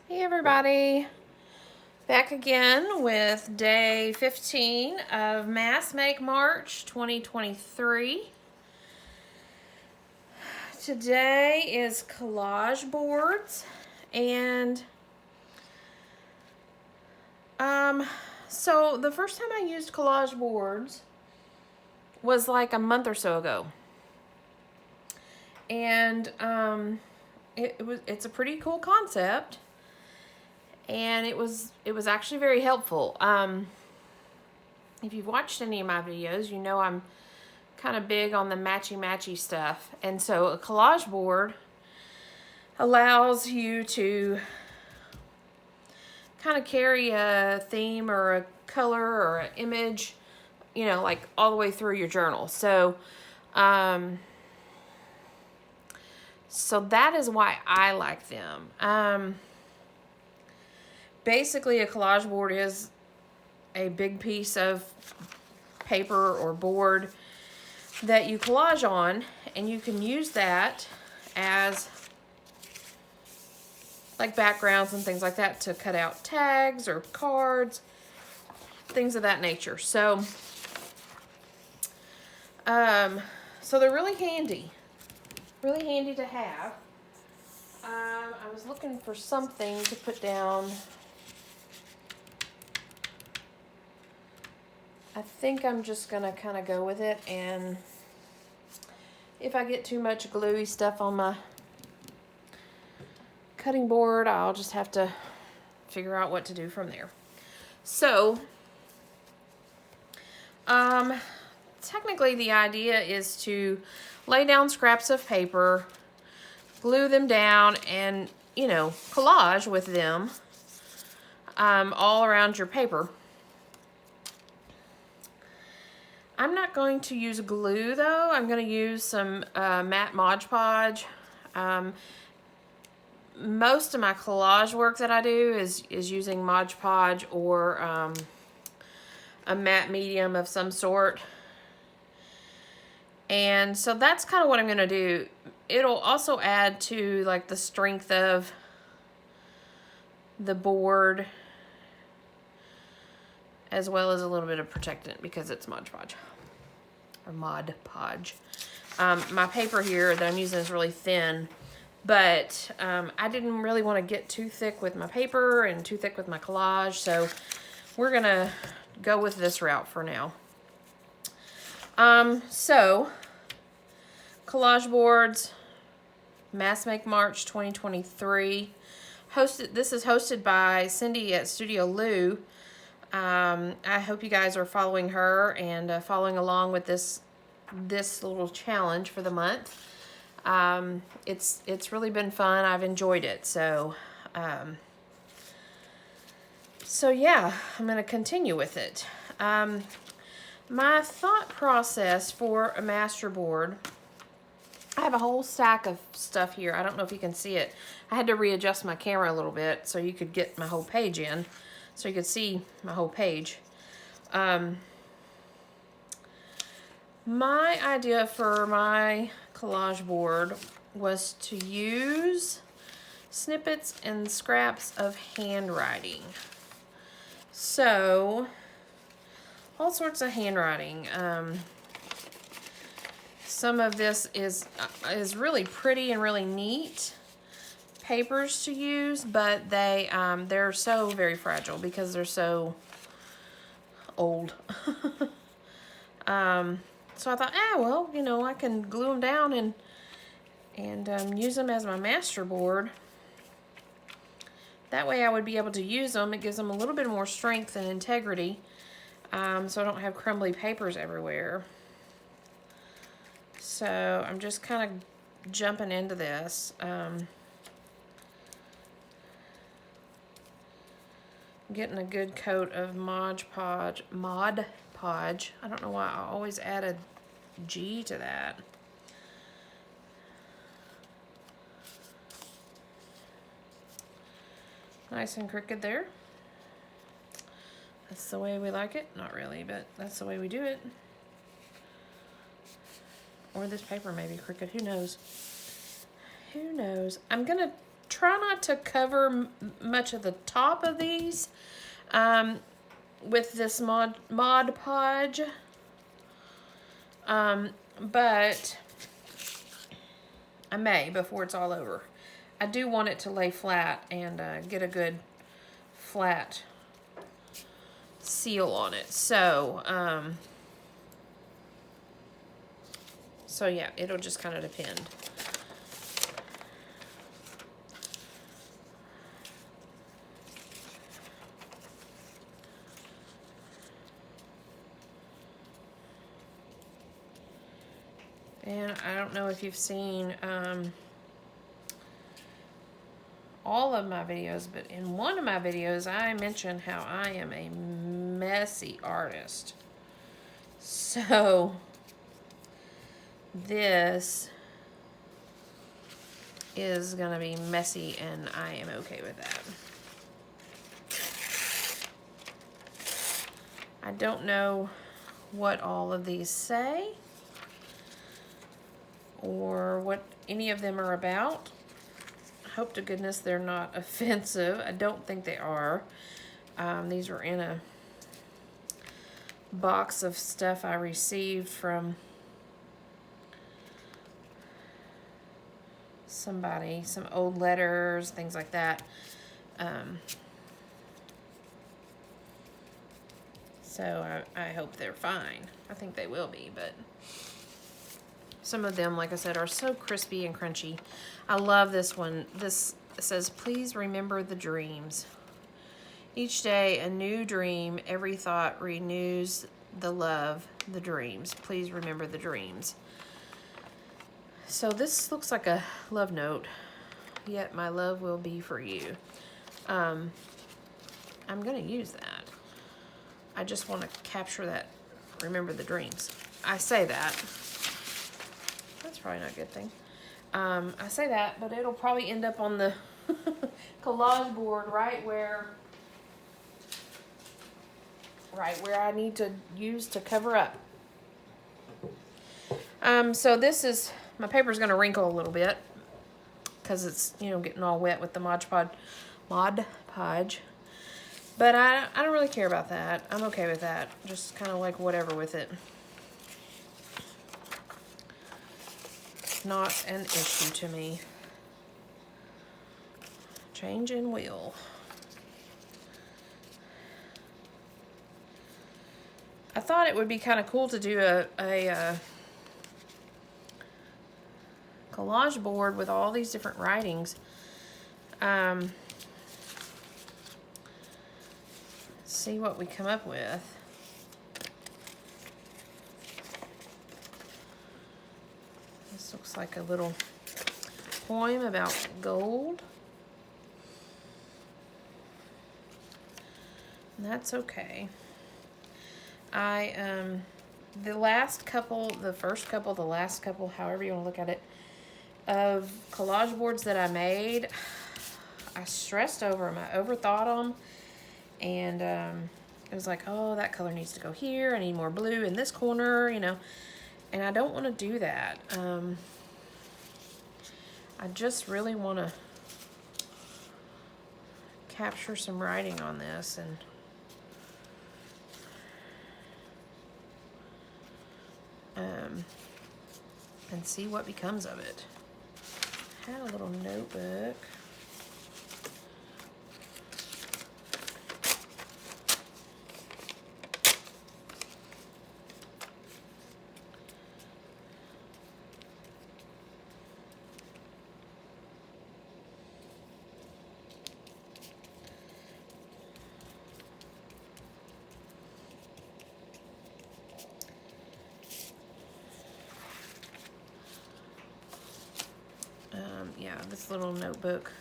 Hey everybody, back again with day 15 of Mass Make March 2023. Today is Collage Boards, and so the first time I used Collage Boards was like a month or so ago, and it's a pretty cool concept. And it was actually very helpful. If you've watched any of my videos, you know I'm kind of big on the matchy stuff. And so a collage board allows you to kind of carry a theme or a color or an image, you know, like all the way through your journal. So that is why I like them. Basically, a collage board is a big piece of paper or board that you collage on, and you can use that as like backgrounds and things like that to cut out tags or cards, things of that nature. So they're really handy to have. I was looking for something to put down. I think I'm just going to kind of go with it, and if I get too much gluey stuff on my cutting board, I'll just have to figure out what to do from there. So, technically the idea is to lay down scraps of paper, glue them down, and, you know, collage with them all around your paper. I'm not going to use glue though. I'm going to use some matte Mod Podge. Most of my collage work that I do is using Mod Podge or a matte medium of some sort. And so that's kind of what I'm going to do. It'll also add to like the strength of the board, as well as a little bit of protectant because it's Mod Podge. Or Mod Podge. My paper here that I'm using is really thin, but I didn't really want to get too thick with my paper and too thick with my collage, so we're going to go with this route for now. So, Collage Boards, Mass Make March 2023. This is hosted by Cindy at Studio Lou. I hope you guys are following her and following along with this little challenge for the month. It's really been fun. I've enjoyed it. So yeah, I'm going to continue with it. My thought process for a master board, I have a whole stack of stuff here. I don't know if you can see it. I had to readjust my camera a little bit so you could get my whole page in. So you could see my whole page. My idea for my collage board was to use snippets and scraps of handwriting. So, all sorts of handwriting. Some of this is really pretty and really neat papers to use, but they're so very fragile because they're so old. So I thought, well, you know, I can glue them down and use them as my master board. That way I would be able to use them. It gives them a little bit more strength and integrity, so I don't have crumbly papers everywhere. So I'm just kind of jumping into this. Getting a good coat of Mod Podge. I don't know why I always added G to that. Nice and crooked there. That's the way we like it. Not really, but that's the way we do it. Or this paper may be crooked. Who knows? Who knows? I'm going to try not to cover much of the top of these with this Mod Podge. But I may before it's all over. I do want it to lay flat and get a good flat seal on it. So yeah, it'll just kind of depend. And I don't know if you've seen all of my videos, but in one of my videos, I mentioned how I am a messy artist. So this is going to be messy, and I am okay with that. I don't know what all of these say or what any of them are about. I hope to goodness they're not offensive. I don't think they are. These were in a box of stuff I received from somebody, some old letters, things like that. So I hope they're fine. I think they will be, but some of them, like I said, are so crispy and crunchy. I love this one. This says, please remember the dreams. Each day, a new dream. Every thought renews the love, the dreams. Please remember the dreams. So this looks like a love note. Yet my love will be for you. I'm going to use that. I just want to capture that, remember the dreams. I say that. That's probably not a good thing. I say that, but it'll probably end up on the collage board right where I need to use to cover up. So this is, my paper's going to wrinkle a little bit because it's, you know, getting all wet with the Mod Podge. But I don't really care about that. I'm okay with that. Just kind of like whatever with it. Not an issue to me. Change in wheel. I thought it would be kind of cool to do a collage board with all these different writings. See what we come up with. This looks like a little poem about gold. And that's okay. The last couple, the first couple, the last couple, however you want to look at it, of collage boards that I made, I stressed over them. I overthought them. And it was like, oh, that color needs to go here. I need more blue in this corner, you know. And I don't want to do that. I just really want to capture some writing on this and see what becomes of it. I had a little notebook. Yeah, this little notebook.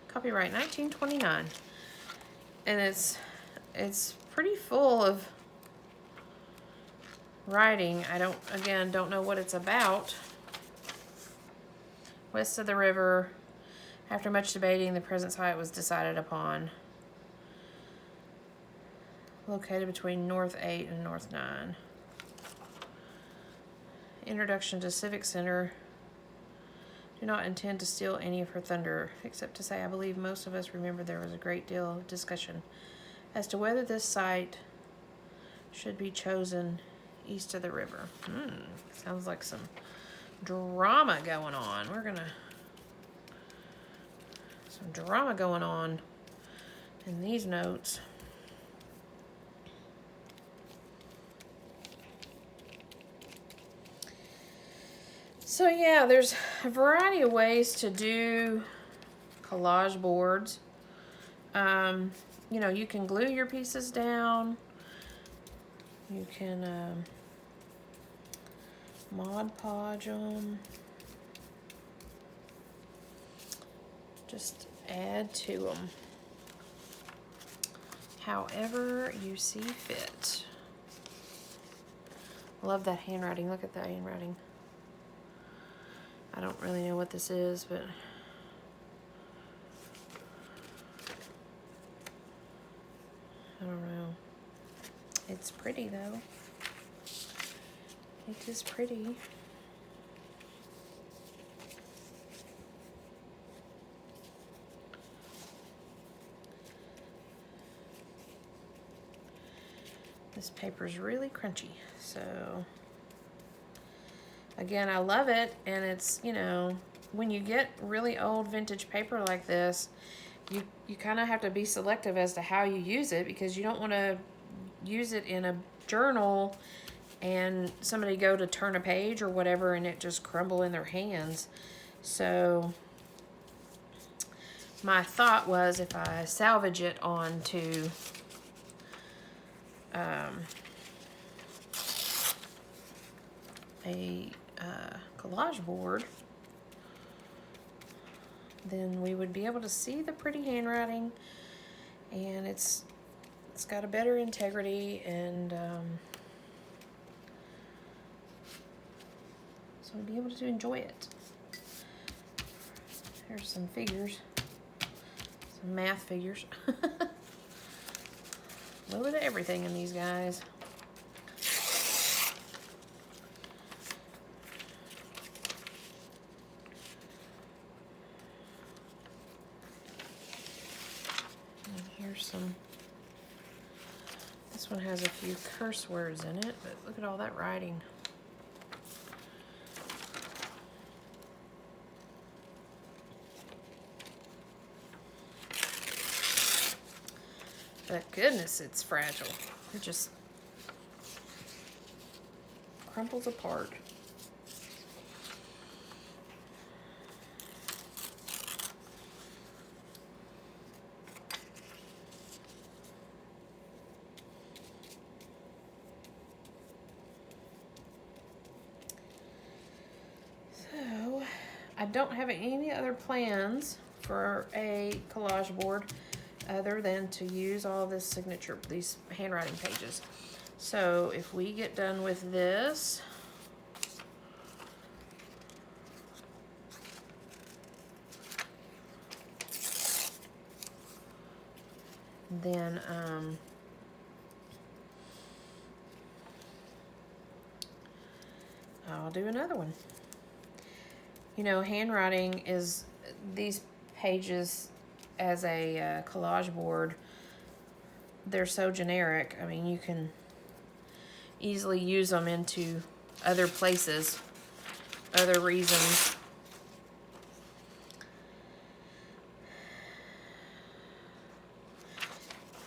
Copyright 1929. And it's pretty full of writing. I don't know what it's about. West of the river. After much debating, the present site was decided upon. Located between North 8 and North 9. Introduction to Civic Center. Do not intend to steal any of her thunder, except to say I believe most of us remember there was a great deal of discussion as to whether this site should be chosen east of the river. Sounds like some drama going on. Some drama going on in these notes. So yeah, there's a variety of ways to do collage boards. You know, you can glue your pieces down. You can Mod Podge them. Just add to them however you see fit. Love that handwriting. Look at that handwriting. I don't really know what this is, but I don't know. It's pretty though. It is pretty. This paper's really crunchy, so again, I love it, and it's, you know, when you get really old vintage paper like this, you kind of have to be selective as to how you use it, because you don't want to use it in a journal and somebody go to turn a page or whatever and it just crumble in their hands. So my thought was, if I salvage it onto a collage board, then we would be able to see the pretty handwriting, and it's got a better integrity, and so we'll be able to enjoy it. There's some figures, some math figures. A little bit of everything in these guys. And here's some. This one has a few curse words in it, but look at all that writing. But goodness, it's fragile. It just crumples apart. So, I don't have any other plans for a collage board other than to use all this signature, these handwriting pages. So if we get done with this, then I'll do another one. You know, handwriting is, these pages as a collage board, they're so generic. I mean, you can easily use them into other places, other reasons.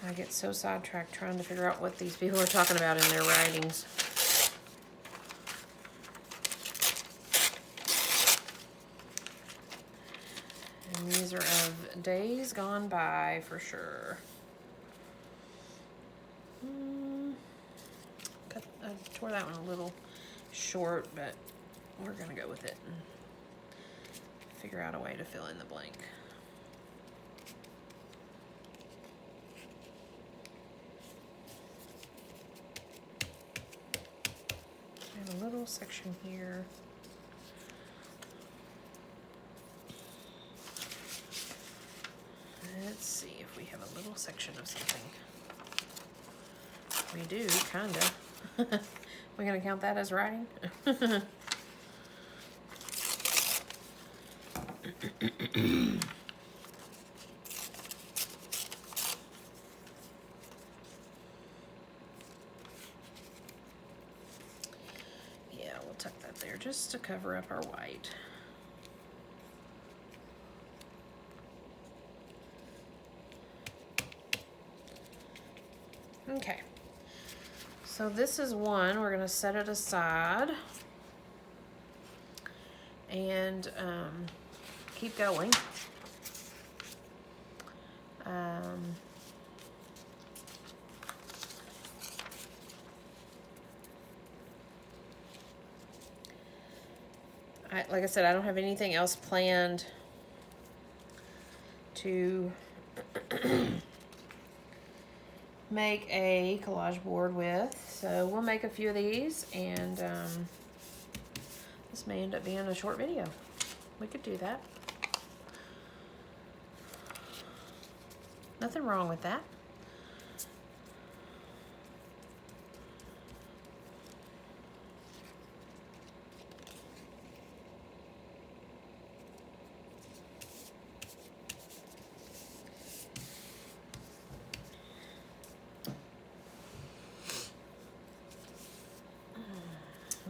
I get so sidetracked trying to figure out what these people are talking about in their writings. And these are of days gone by for sure. I tore that one a little short, but we're gonna go with it and figure out a way to fill in the blank. I have a little section here. Let's see if we have a little section of something. We do, kinda. We're gonna count that as writing? just to cover up our white. Okay, so this is one. We're going to set it aside and keep going. Like I said, I don't have anything else planned to make a collage board with, so we'll make a few of these, and this may end up being a short video. We could do that. Nothing wrong with that.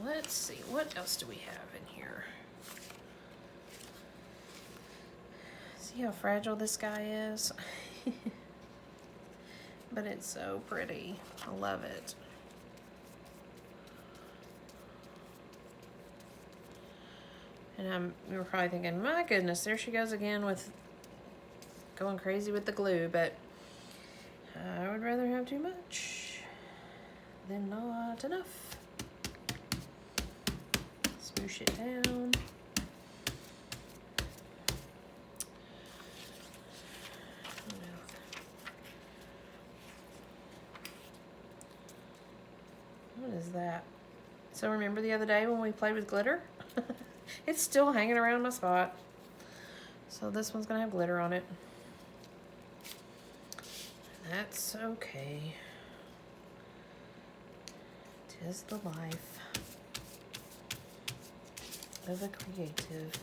Let's see, what else do we have in here? See how fragile this guy is? But it's so pretty. I love it. And you're probably thinking, my goodness, there she goes again with going crazy with the glue, but I would rather have too much than not enough. Smoosh it down. What is that? So remember the other day when we played with glitter? It's still hanging around my spot. So this one's gonna have glitter on it. That's okay. 'Tis the life of a creative.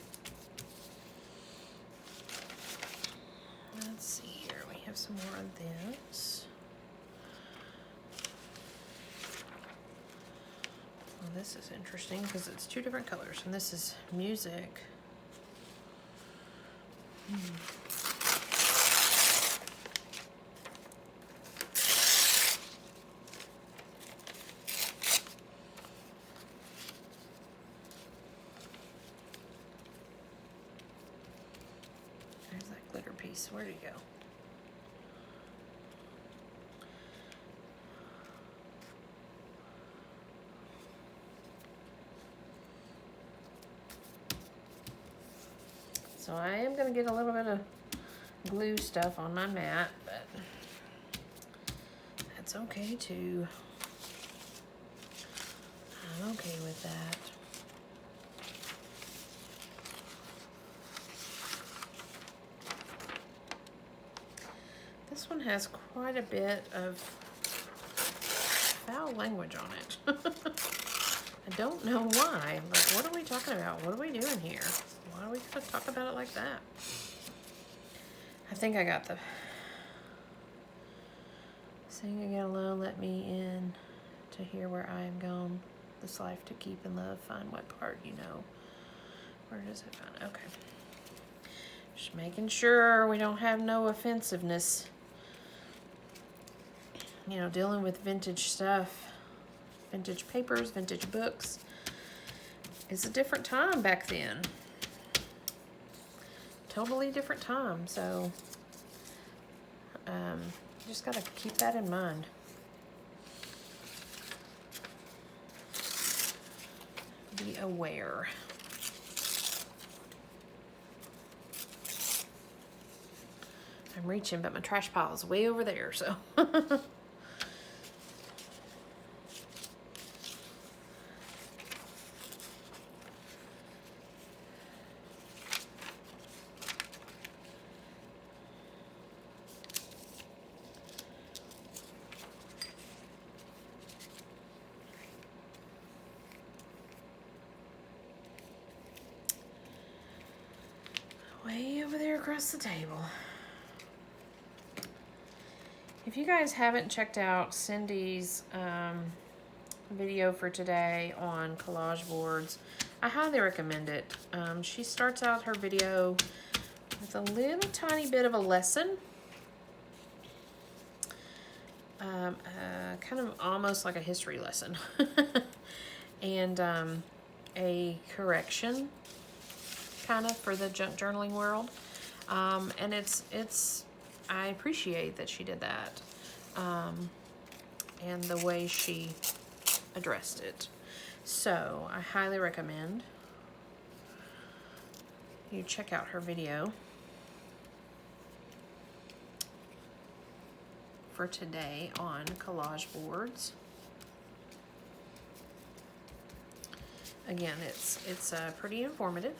Let's see here. We have some more of this. Well, this is interesting because it's two different colors, and this is music. There's that glitter piece. Where'd it go? So I am going to get a little bit of glue stuff on my mat, but that's okay too. I'm okay with that. This one has quite a bit of foul language on it. I don't know why. Like, what are we talking about? What are we doing here? Why are we gonna talk about it like that? I think I got the sing again alone, let me in to hear where I am gone. This life to keep and love, find what part you know. Where does it find? Okay. Just making sure we don't have no offensiveness. You know, dealing with vintage stuff, vintage papers, vintage books. It's a different time back then. Totally different time, so just gotta keep that in mind. Be aware. I'm reaching, but my trash pile is way over there, so. Way over there across the table. If you guys haven't checked out Cindy's video for today on collage boards, I highly recommend it. She starts out her video with a little tiny bit of a lesson. Kind of almost like a history lesson. And a correction kind of for the junk journaling world. And I appreciate that she did that. And the way she addressed it. So I highly recommend you check out her video for today on Collage Boards. Again, it's pretty informative.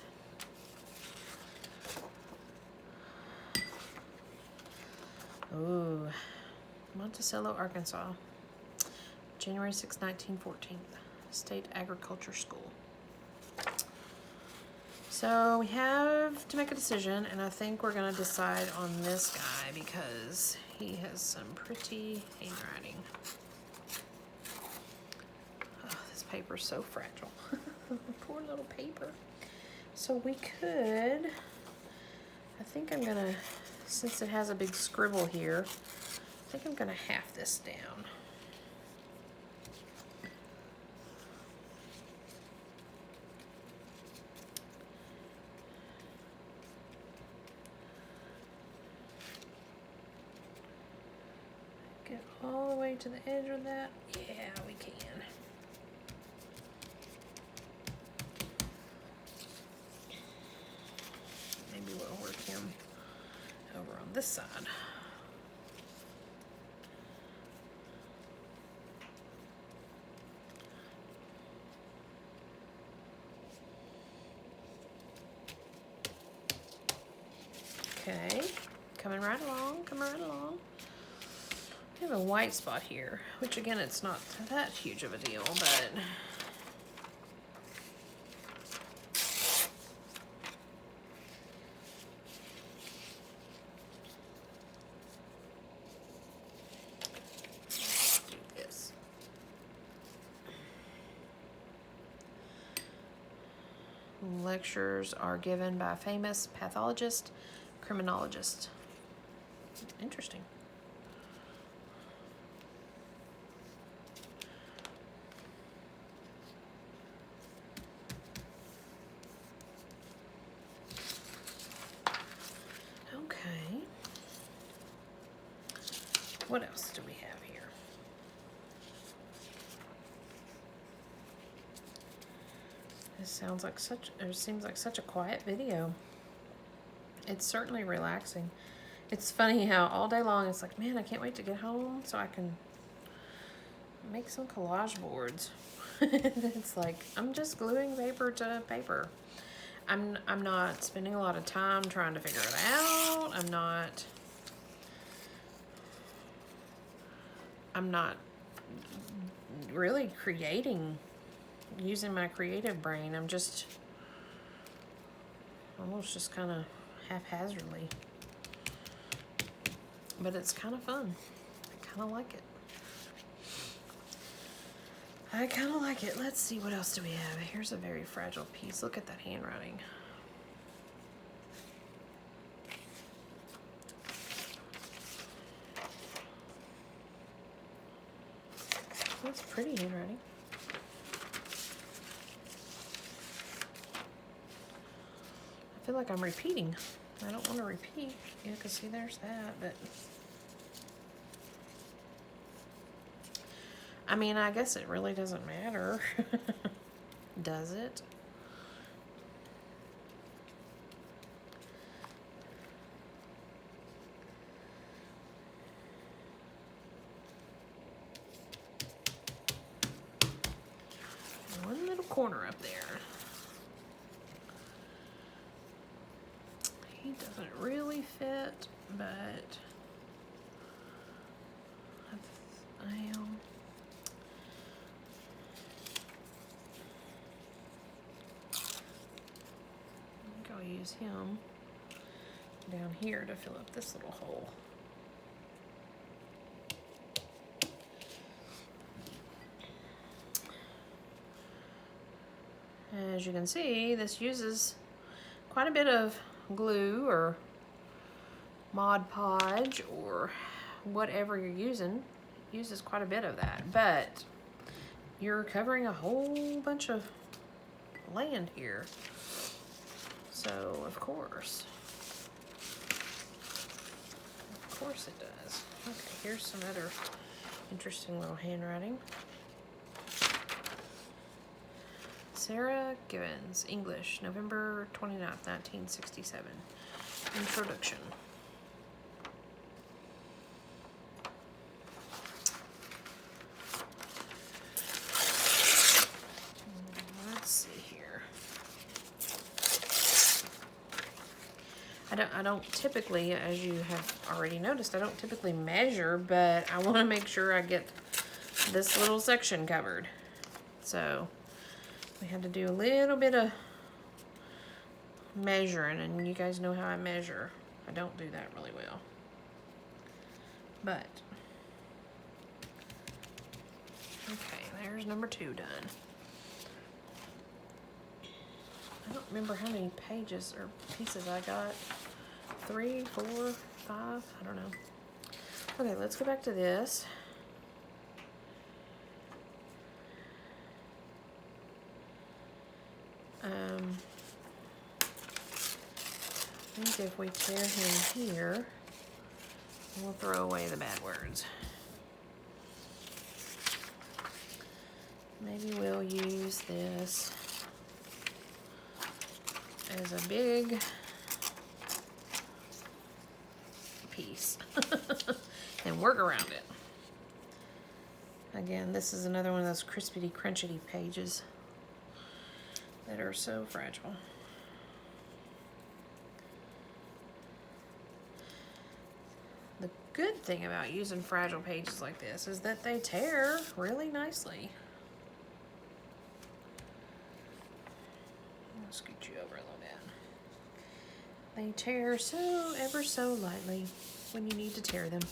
Ooh, Monticello, Arkansas, January 6, 1914, State Agriculture School. So we have to make a decision, and I think we're going to decide on this guy because he has some pretty handwriting. Oh, this paper's so fragile. Poor little paper. So we could, I think I'm going to, since it has a big scribble here, I think I'm going to half this down. Get all the way to the edge of that. Yeah, we can. Maybe we'll work him over on this side. Okay, coming right along, coming right along. We have a white spot here, which again, it's not that huge of a deal, but let's do this. Lectures are given by famous pathologist, criminologist. Interesting. Okay. What else do we have here? This sounds like seems like such a quiet video. It's certainly relaxing. It's funny how all day long it's like, man, I can't wait to get home so I can make some collage boards. It's like, I'm just gluing paper to paper. I'm not spending a lot of time trying to figure it out. I'm not really using my creative brain. I'm just almost just kind of haphazardly. But it's kind of fun. I kind of like it. I kind of like it. Let's see, what else do we have? Here's a very fragile piece. Look at that handwriting. That's pretty handwriting. I feel like I'm repeating. I don't want to repeat. You can see there's that, but I mean, I guess it really doesn't matter. Does it? One little corner up there. He doesn't really fit, but I think I'll use him down here to fill up this little hole. As you can see, this uses quite a bit of glue or Mod Podge or whatever you're using. It uses quite a bit of that, but you're covering a whole bunch of land here. So, of course it does. Okay, here's some other interesting little handwriting. Sarah Givens, English, November 29th, 1967. Introduction. Let's see here. I don't typically, as you have already noticed, I don't typically measure, but I want to make sure I get this little section covered. So we had to do a little bit of measuring, and you guys know how I measure. I don't do that really well. But, okay, there's number 2 done. I don't remember how many pages or pieces I got. 3, 4, 5, I don't know. Okay, let's go back to this. I think if we tear him here, we'll throw away the bad words. Maybe we'll use this as a big piece and work around it. Again, this is another one of those crispity crunchity pages that are so fragile. The good thing about using fragile pages like this is that they tear really nicely. I'll scoot you over a little bit. They tear so ever so lightly when you need to tear them.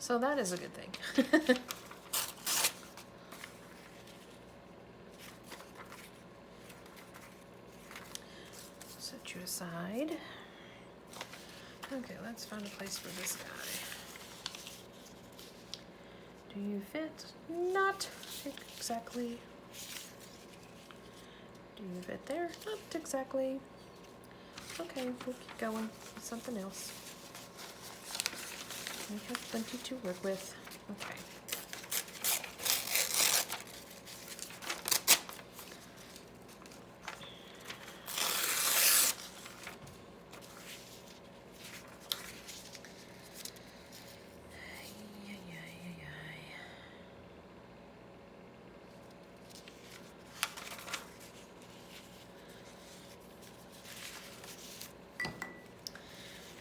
So that is a good thing. Set you aside. Okay, let's find a place for this guy. Do you fit? Not exactly. Do you fit there? Not exactly. Okay, we'll keep going with something else. We have plenty to work with. Okay.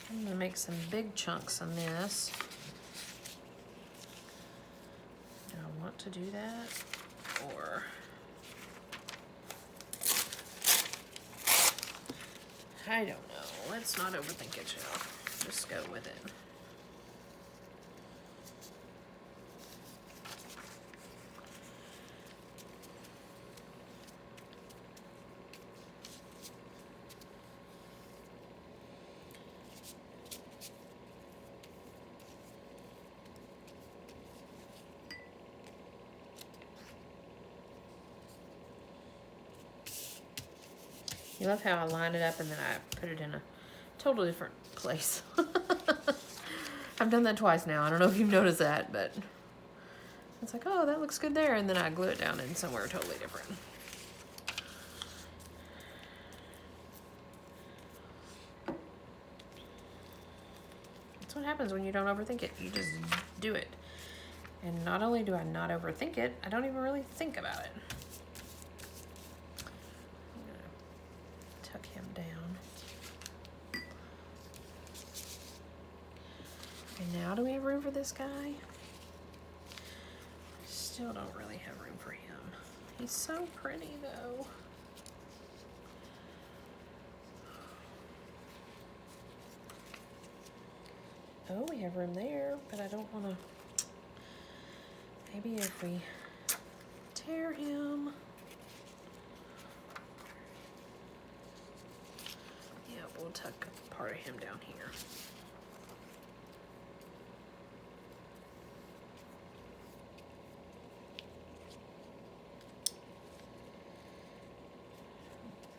I'm going to make some big chunks on this. Do I want to do that? Or I don't know. Let's not overthink it, y'all. Just go with it. You love how I line it up and then I put it in a totally different place. I've done that twice now. I don't know if you've noticed that, but it's like, oh, that looks good there. And then I glue it down in somewhere totally different. That's what happens when you don't overthink it. You just do it. And not only do I not overthink it, I don't even really think about it. Tuck him down. And now do we have room for this guy? Still don't really have room for him. He's so pretty though. Oh, we have room there, but I don't want to. Maybe if we tear him. Yeah, we'll tuck part of him down here.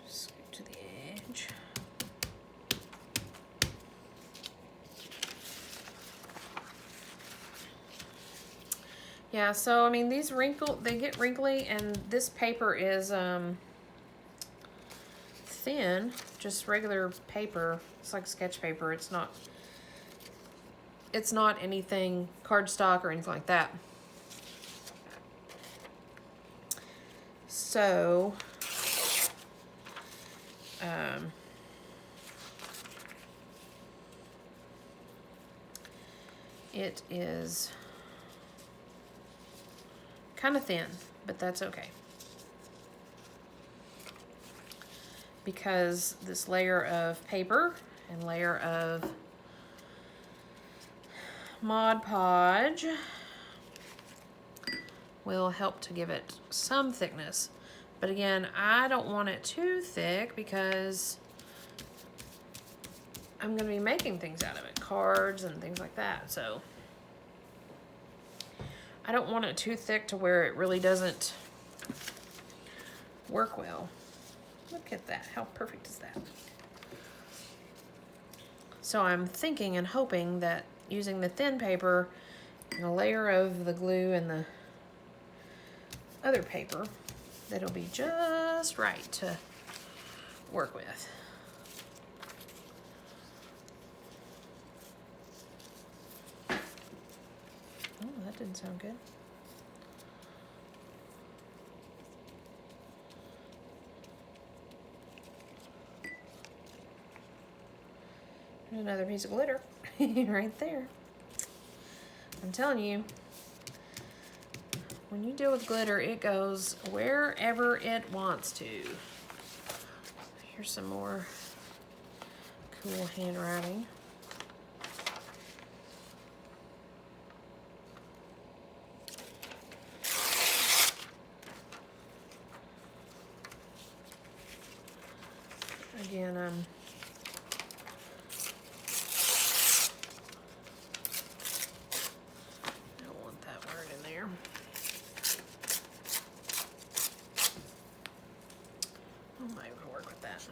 Scoot to the edge. Yeah, so I mean these they get wrinkly, and this paper is thin, just regular paper. It's like sketch paper. It's not anything cardstock or anything like that. So it is kind of thin, but that's okay, because this layer of paper and layer of Mod Podge will help to give it some thickness. But again, I don't want it too thick because I'm going to be making things out of it, cards and things like that. So I don't want it too thick to where it really doesn't work well. Look at that. How perfect is that? So I'm thinking and hoping that using the thin paper and a layer of the glue and the other paper, that'll be just right to work with. Oh, that didn't sound good. There's another piece of glitter right there. I'm telling you, when you deal with glitter, it goes wherever it wants to. Here's some more cool handwriting. Again, don't want that word in there. I'm not even gonna work with that.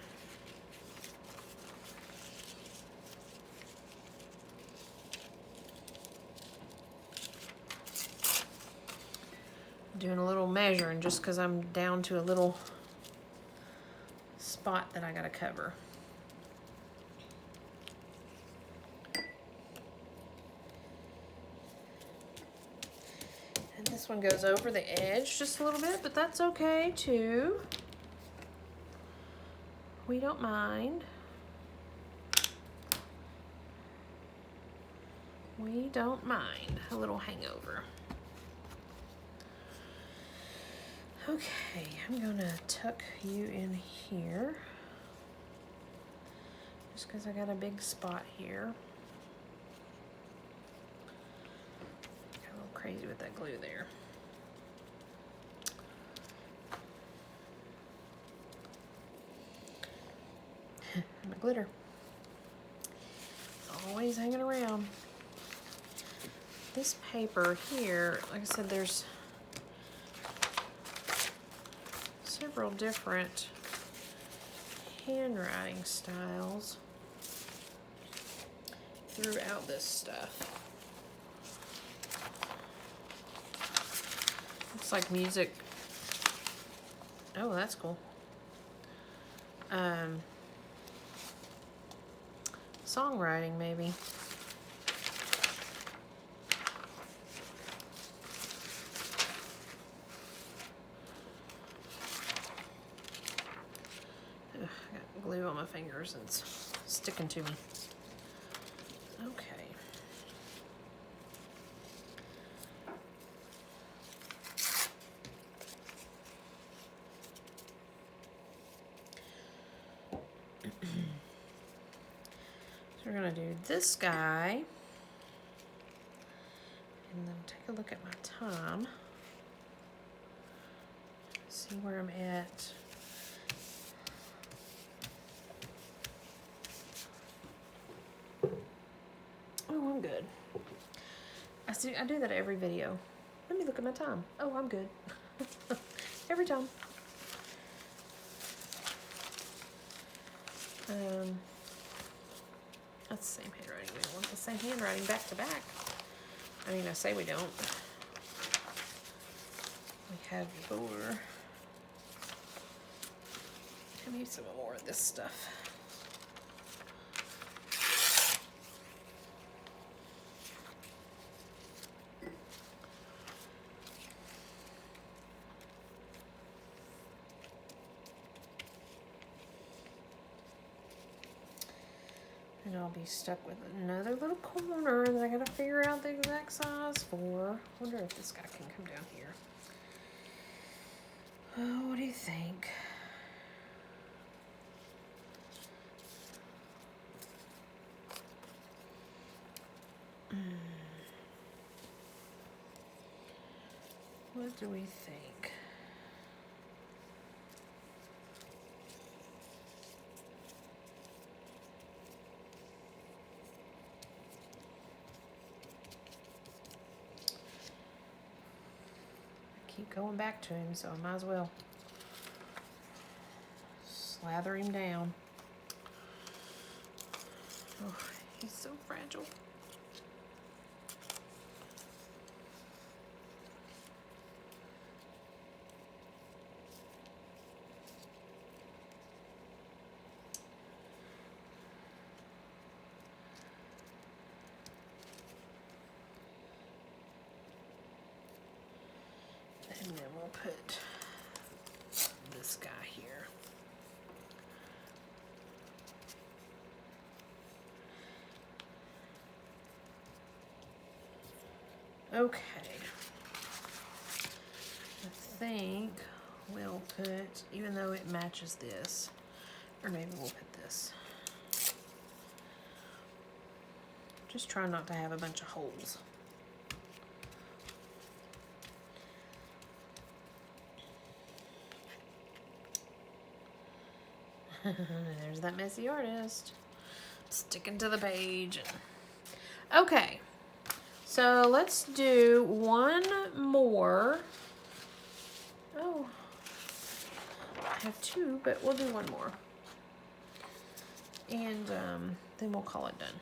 Doing a little measuring just because I'm down to a little spot that I gotta cover. And this one goes over the edge just a little bit, but that's okay too. We don't mind. We don't mind a little hangover. Okay, I'm gonna tuck you in here just because I got a big spot here. Got a little crazy with that glue there. My glitter. It's always hanging around. This paper here, like I said, there's several different handwriting styles throughout this stuff. Looks like music. Oh, that's cool. Songwriting, maybe. Ugh, I got glue on my fingers and it's sticking to me. Okay. So we're gonna do this guy, and then take a look at my time. see where I'm at. Oh, I'm good. I do that every video. Let me look at my time. Oh, I'm good. Every time. That's the same handwriting. We don't want the same handwriting back to back. I mean, I say we don't. We have your. Give me some more of this stuff. And I'll be stuck with another little corner that I gotta figure out the exact size for. Wonder if this guy can come down here. Oh, what do you think? What do we think? Keep going back to him, so I might as well slather him down. Oh, he's so fragile. And then we'll put this guy here. Okay. I think we'll put, even though it matches this, or maybe we'll put this. Just try not to have a bunch of holes. There's that messy artist sticking to the page. Okay, so let's do one more. Oh, I have two, but we'll do one more. And then we'll call it done.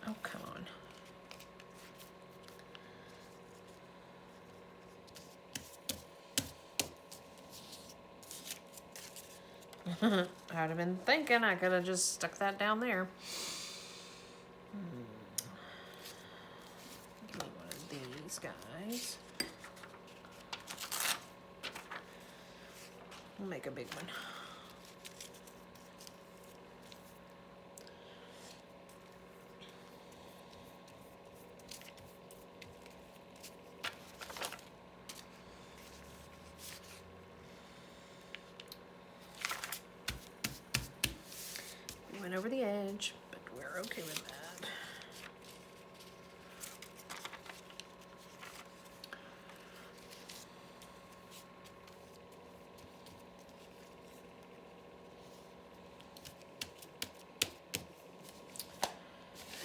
Oh, come on. I'd have been thinking I could have just stuck that down there. Give me one of these guys. We'll make a big one. Went over the edge, but we're okay with that.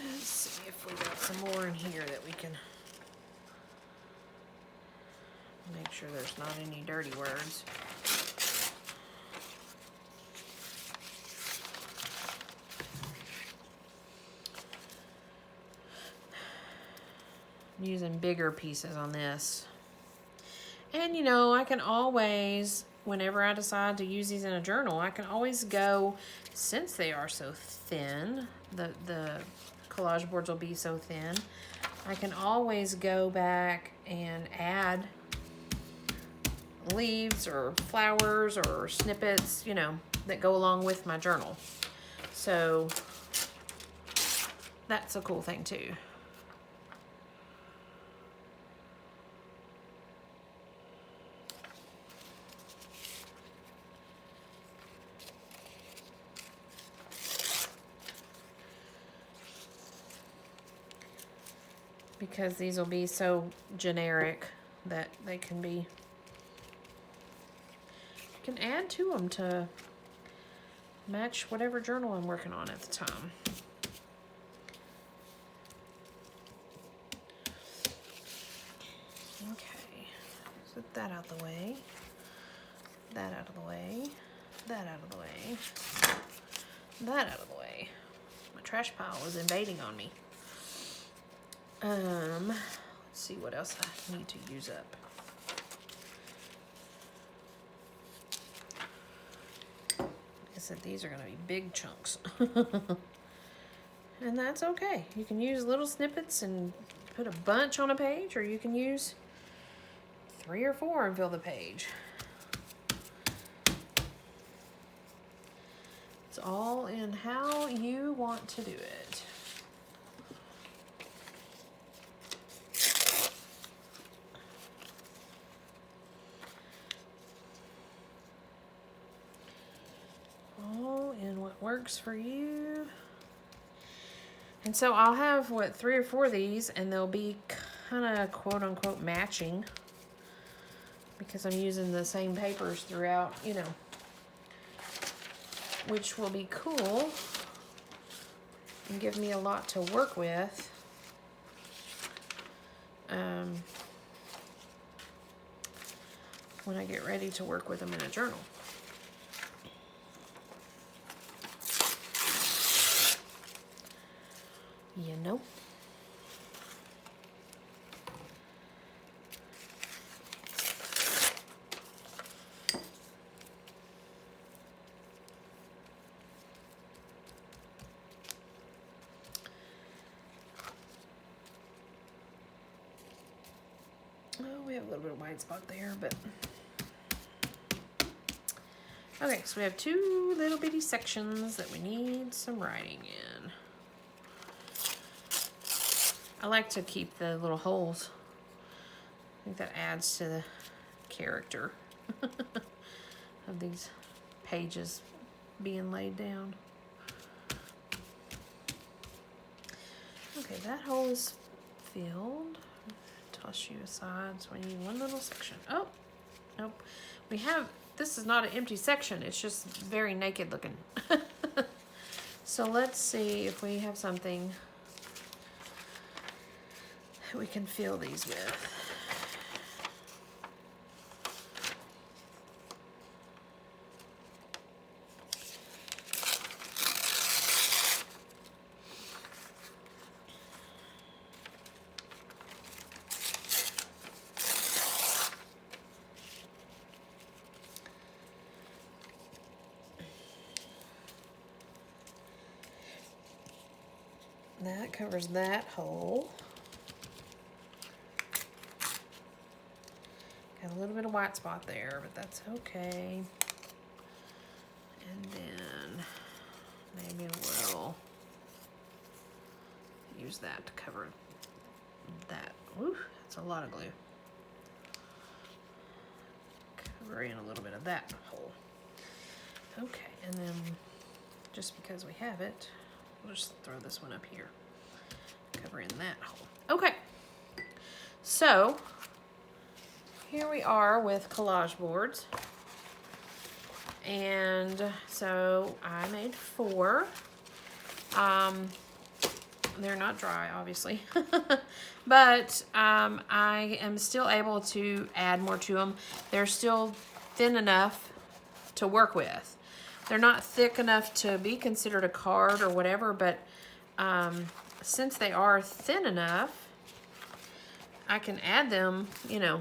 Let's see if we got some more in here that we can make sure there's not any dirty words. I'm using bigger pieces on this. And you know, I can always, whenever I decide to use these in a journal, I can always go, since they are so thin, the collage boards will be so thin, I can always go back and add leaves or flowers or snippets, you know, that go along with my journal. So that's a cool thing too. because these will be so generic that they can be, you can add to them to match whatever journal I'm working on at the time. Okay, set that out of the way, that out of the way, that out of the way, that out of the way. My trash pile was invading on me. Let's see what else I need to use up. Like I said, these are going to be big chunks. And that's okay. You can use little snippets and put a bunch on a page, or you can use 3 or 4 and fill the page. It's all in how you want to do it. All in what works for you. And so I'll have, what, 3 or 4 of these, and they'll be kind of quote-unquote matching because I'm using the same papers throughout, you know, which will be cool and give me a lot to work with. When I get ready to work with them in a journal. You know? Oh, we have a little bit of white spot there, but... Okay, so we have 2 little bitty sections that we need some writing in. I like to keep the little holes. I think that adds to the character of these pages being laid down. Okay, that hole is filled. Toss you aside, so I need 1 little section. Oh, nope. We have, this is not an empty section, it's just very naked looking. So let's see if we have something that we can fill these with. That covers that hole. Got a little bit of white spot there, but that's okay. And then maybe we'll use that to cover that. Ooh, that's a lot of glue. Cover in a little bit of that hole. Okay, and then just because we have it, we'll just throw this one up here. Cover in that hole. Okay, so here we are with collage boards. And so I made 4. They're not dry, obviously. But I am still able to add more to them. They're still thin enough to work with. They're not thick enough to be considered a card or whatever, but since they are thin enough, I can add them, you know,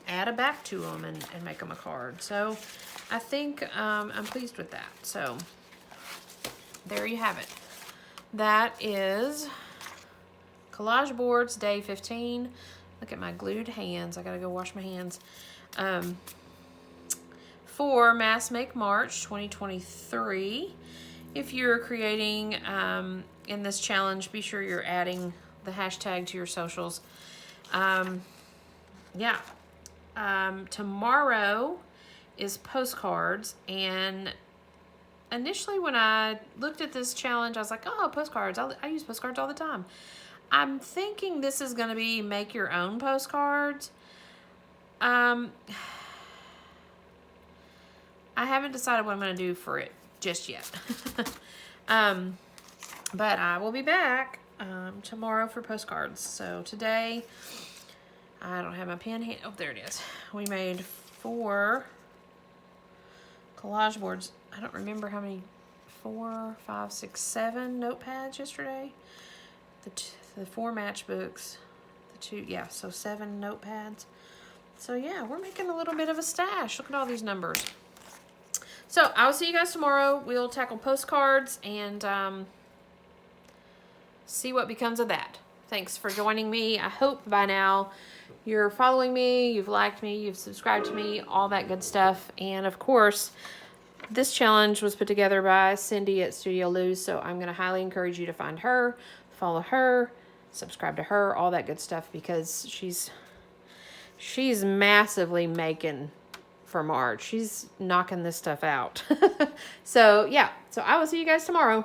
add a back to them and make them a card. So I think I'm pleased with that. So there you have it. That is Collage Boards Day 15. Look at my glued hands. I gotta go wash my hands. For Mass Make March 2023. If you're creating in this challenge, be sure you're adding the hashtag to your socials. Tomorrow is postcards, and initially when I looked at this challenge, I was like, oh, postcards, I use postcards all the time. I'm thinking this is going to be make your own postcards. I haven't decided what I'm going to do for it just yet. But I will be back tomorrow for postcards. So today, I don't have my pen here. Oh, there it is. We made 4 collage boards. I don't remember how many, 4, 5, 6, 7 notepads yesterday. The 4 matchbooks. The 2, yeah, so 7 notepads. So yeah, we're making a little bit of a stash. Look at all these numbers. So I'll see you guys tomorrow. We'll tackle postcards and see what becomes of that. Thanks for joining me. I hope by now you're following me, you've liked me, you've subscribed to me, all that good stuff. And of course, this challenge was put together by Cindy at Studio Luz, so I'm going to highly encourage you to find her, follow her, subscribe to her, all that good stuff, because she's massively making for March. She's knocking this stuff out. So yeah, so I will see you guys tomorrow.